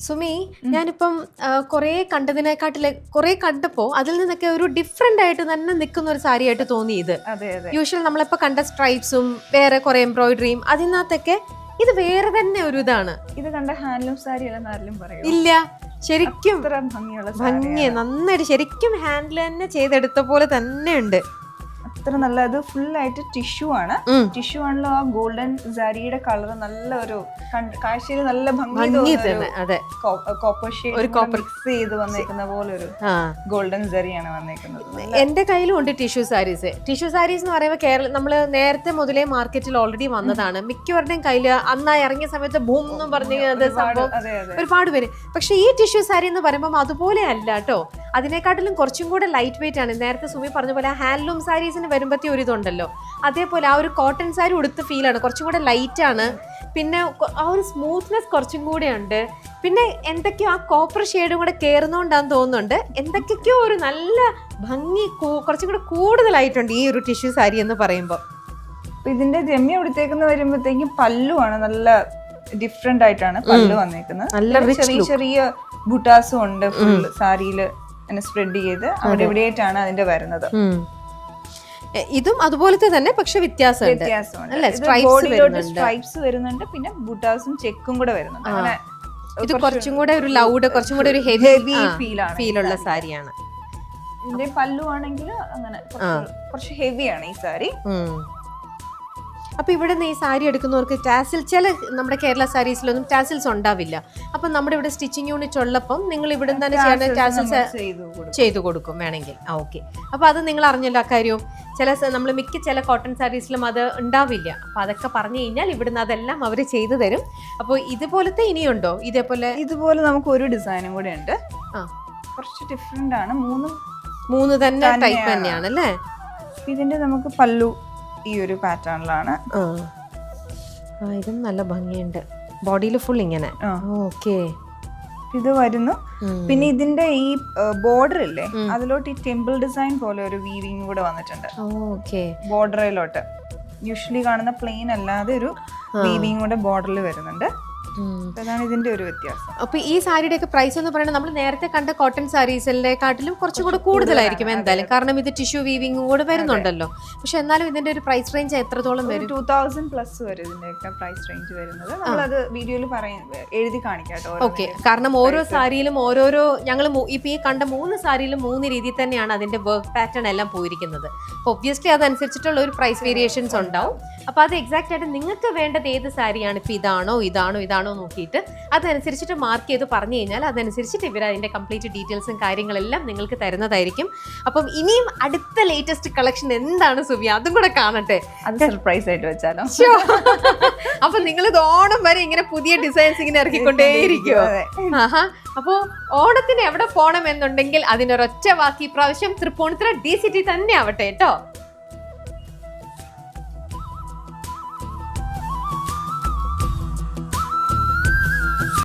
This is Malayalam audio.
സുമി, ഞാനിപ്പം കുറെ കണ്ടതിനെക്കാട്ടില് കുറെ കണ്ടപ്പോ അതിൽ നിന്നൊക്കെ ഒരു ഡിഫറെന്റ് ആയിട്ട് തന്നെ നിൽക്കുന്ന ഒരു സാരി ആയിട്ട് തോന്നി ഇത്. യൂഷ്വൽ നമ്മളിപ്പോ കണ്ട സ്ട്രൈപ്സും വേറെ കുറെ എംബ്രോയിഡറിയും അതിനകത്തൊക്കെ ഇത് വേറെ തന്നെ ഒരു ഇതാണ്. ഇത് കണ്ട ഹാൻഡ്ലൂം സാരി ഇല്ല, ശരിക്കും ഭംഗി നന്നായിട്ട് ശരിക്കും ഹാൻഡിൽ തന്നെ ചെയ്തെടുത്ത പോലെ തന്നെ ഉണ്ട്. അത്ര നല്ല, അത് ഫുൾ ആയിട്ട് ടിഷ്യൂ ആണ്. ടിഷ്യൂ ആണല്ലോ, ആ ഗോൾഡൻ സാരിയുടെ കളർ നല്ല ഒരു കാഴ്ചയിൽ നല്ല ഭംഗി കോപ്പർ ഷെയ്ഡ് മിക്സ് ചെയ്ത് വന്നേക്കുന്ന പോലെ ഒരു ഗോൾഡൻ സാരിയാണ് വന്നേക്കുന്നത്. എന്റെ കയ്യിലും ഉണ്ട് ടിഷ്യൂ സാരീസ്. ടിഷ്യൂ സാരീസ് എന്ന് പറയുമ്പോൾ കേരളം നമ്മള് നേരത്തെ മുതലേ മാർക്കറ്റിൽ ഓൾറെഡി വന്നതാണ്. മിക്കവരുടെയും കയ്യില് അന്നായി ഇറങ്ങിയ സമയത്ത് ബൂം എന്നും പറഞ്ഞത് സംഭവം ഒരുപാട് പേര്. പക്ഷെ ഈ ടിഷ്യൂ സാരി എന്ന് പറയുമ്പോൾ അതുപോലെ അല്ല കേട്ടോ, അതിനെക്കാട്ടിലും കുറച്ചും കൂടെ ലൈറ്റ് വെയിറ്റ് ആണ്. നേരത്തെ സുമി പറഞ്ഞ പോലെ ഹാൻഡ്ലൂം സാരീസിന് വരുമ്പത്തേ ഒരു ഇതുണ്ടല്ലോ, അതേപോലെ ആ ഒരു കോട്ടൺ സാരി ഉടുത്ത ഫീലാണ്. കുറച്ചും കൂടെ ലൈറ്റ് ആണ്, പിന്നെ ആ ഒരു സ്മൂത്ത്നെസ് കുറച്ചും കൂടെ ഉണ്ട്. പിന്നെ എന്തൊക്കെയോ ആ കോപ്പർ ഷെയ്ഡും കൂടെ കയറുന്നോണ്ടാന്ന് തോന്നുന്നുണ്ട്. എന്തൊക്കെയോ ഒരു നല്ല ഭംഗി കുറച്ചും കൂടെ കൂടുതലായിട്ടുണ്ട് ഈ ഒരു ടിഷ്യൂ സാരി എന്ന് പറയുമ്പോൾ. ഇതിന്റെ രമ്യ ഉടുത്തേക്കുന്ന വരുമ്പോഴത്തേക്കും പല്ലുവാണ് നല്ല ഡിഫറെന്റ് ആയിട്ടാണ് പല്ലു വന്നേക്കുന്നത്. നല്ല ചെറിയ ചെറിയ ബുട്ടാസും ഉണ്ട് ഫുൾ സാരിയിൽ സ്പ്രെഡ് ചെയ്ത് അവിടെ എവിടെയായിട്ടാണ് അതിന്റെ വരുന്നത്. ഇതും അതുപോലത്തെ തന്നെ, പക്ഷെ വ്യത്യാസമുണ്ട്. സ്ട്രൈപ്സ് വരുന്നുണ്ട്, പിന്നെ ബുട്ടാസും ചെക്കും കൂടെ വരുന്നുണ്ട്. അങ്ങനെ ഇത് കുറച്ചും കൂടെ ഒരു ലൗഡ്, കുറച്ചും കൂടെ ഒരു ഹെവി ഫീലുള്ള സാരിയാണ്. ഇതിന്റെ പല്ലു ആണെങ്കിൽ അങ്ങനെ കുറച്ച് ഹെവിയാണ് ഈ സാരി. അപ്പൊ ഇവിടെ ഈ സാരി എടുക്കുന്നവർക്ക് ടാസിൽ, ചില നമ്മുടെ കേരള സാരീസിലൊന്നും ടാസിൽസ് ഉണ്ടാവില്ല. അപ്പൊ നമ്മുടെ ഇവിടെ സ്റ്റിച്ചിങ് യൂണിറ്റ് ഉള്ളപ്പം നിങ്ങൾ ഇവിടെ തന്നെ ടാസിൽസ് ചെയ്തു കൊടുക്കും വേണമെങ്കിൽ. ഓക്കെ, അപ്പൊ അത് നിങ്ങൾ അറിഞ്ഞല്ലോ അക്കാര്യവും. നമ്മൾ ചില കോട്ടൺ സാരീസിലും അത് ഉണ്ടാവില്ല. അപ്പൊ അതൊക്കെ പറഞ്ഞു കഴിഞ്ഞാൽ ഇവിടുന്ന് അതെല്ലാം അവർ ചെയ്തു തരും. അപ്പോൾ ഇതുപോലത്തെ ഇനിയുണ്ടോ? ഇതുപോലെ നമുക്ക് ഒരു ഡിസൈനും കൂടെ ഉണ്ട്. കുറച്ച് ഡിഫറെന്റ് ആണ്. മൂന്ന് തന്നെ ടൈപ്പ് തന്നെയാണ് അല്ലേ? ഇതിന്റെ നമുക്ക് പല്ലു ഈ ഒരു പാറ്റേണിലാണ്. ഇതും നല്ല ഭംഗിയുണ്ട്, ബോഡിയിൽ ഫുൾ ഇങ്ങനെ. ഓക്കെ, ഇത് വരുന്നു. പിന്നെ ഇതിന്റെ ഈ ബോർഡർ ഇല്ലേ, അതിലോട്ട് ഈ ടെമ്പിൾ ഡിസൈൻ പോലെ ഒരു വീവിങ് കൂടെ വന്നിട്ടുണ്ട്. ബോർഡറിലോട്ട് യൂഷ്വലി കാണുന്ന പ്ലെയിൻ അല്ലാതെ ഒരു വീവിങ് കൂടെ ബോർഡറിൽ വരുന്നുണ്ട്. അതാണ് ഇതിന്റെ ഒരു വ്യത്യാസം. അപ്പൊ ഈ സാരിയുടെ ഒക്കെ പ്രൈസ് എന്ന് പറയുന്നത് നമ്മൾ നേരത്തെ കണ്ട കോട്ടൺ സാരീസിനെക്കാട്ടിലും കുറച്ചും കൂടെ കൂടുതലായിരിക്കും എന്തായാലും, കാരണം ഇത് ടിഷ്യൂ വീവിംഗ് കൂടെ വരുന്നുണ്ടല്ലോ. പക്ഷെ എന്നാലും ഇതിന്റെ ഒരു പ്രൈസ് റേഞ്ച് എത്രത്തോളം വരും? 2000+ വരും ഇതിന്റെയൊക്കെ പ്രൈസ് റേഞ്ച് വരുന്നത്. നമ്മളത് വീഡിയോയിൽ എഴുതി കാണിക്കാട്ടോ. ഓക്കെ, കാരണം ഓരോ സാരിയിലും ഓരോരോ, ഞങ്ങൾ ഇപ്പൊ ഈ കണ്ട 3 സാരിയിലും 3 രീതിയിൽ തന്നെയാണ് അതിന്റെ വർക്ക് പാറ്റേൺ എല്ലാം പോയിരിക്കുന്നത്. ഒബ്വിയസ്ലി അതനുസരിച്ചിട്ടുള്ള ഒരു പ്രൈസ് വേരിയേഷൻസ് ഉണ്ടാവും. അപ്പൊ അത് എക്സാക്ട് ആയിട്ട് നിങ്ങൾക്ക് വേണ്ടത് ഏത് സാരിയാണ്, ഇപ്പൊ ഇതാണോ നോക്കിയിട്ട് അതനുസരിച്ചിട്ട് മാർക്ക് ചെയ്ത് പറഞ്ഞു കഴിഞ്ഞാൽ അതനുസരിച്ചിട്ട് ഇവർ അതിന്റെ കംപ്ലീറ്റ് ഡീറ്റെയിൽസും കാര്യങ്ങളെല്ലാം നിങ്ങൾക്ക് തരുന്നതായിരിക്കും. അപ്പം ഇനിയും അടുത്ത ലേറ്റസ്റ്റ് കളക്ഷൻ എന്താണ് സുബിയ, അതും കൂടെ കാണട്ടെ. അത് സർപ്രൈസ് ആയിട്ട് വെച്ചാലോ? അപ്പൊ നിങ്ങൾ ഇത് ഓണം വരെ ഇങ്ങനെ പുതിയ ഡിസൈൻസ് ഇങ്ങനെ ഇറക്കിക്കൊണ്ടേയിരിക്കുമോ? അപ്പോ ഓണത്തിന് എവിടെ പോകണം എന്നുണ്ടെങ്കിൽ അതിനൊരൊറ്റ വാക്കി പ്രാവശ്യം തൃപ്പൂണിത്തുറ DCT തന്നെ ആവട്ടെ കേട്ടോ.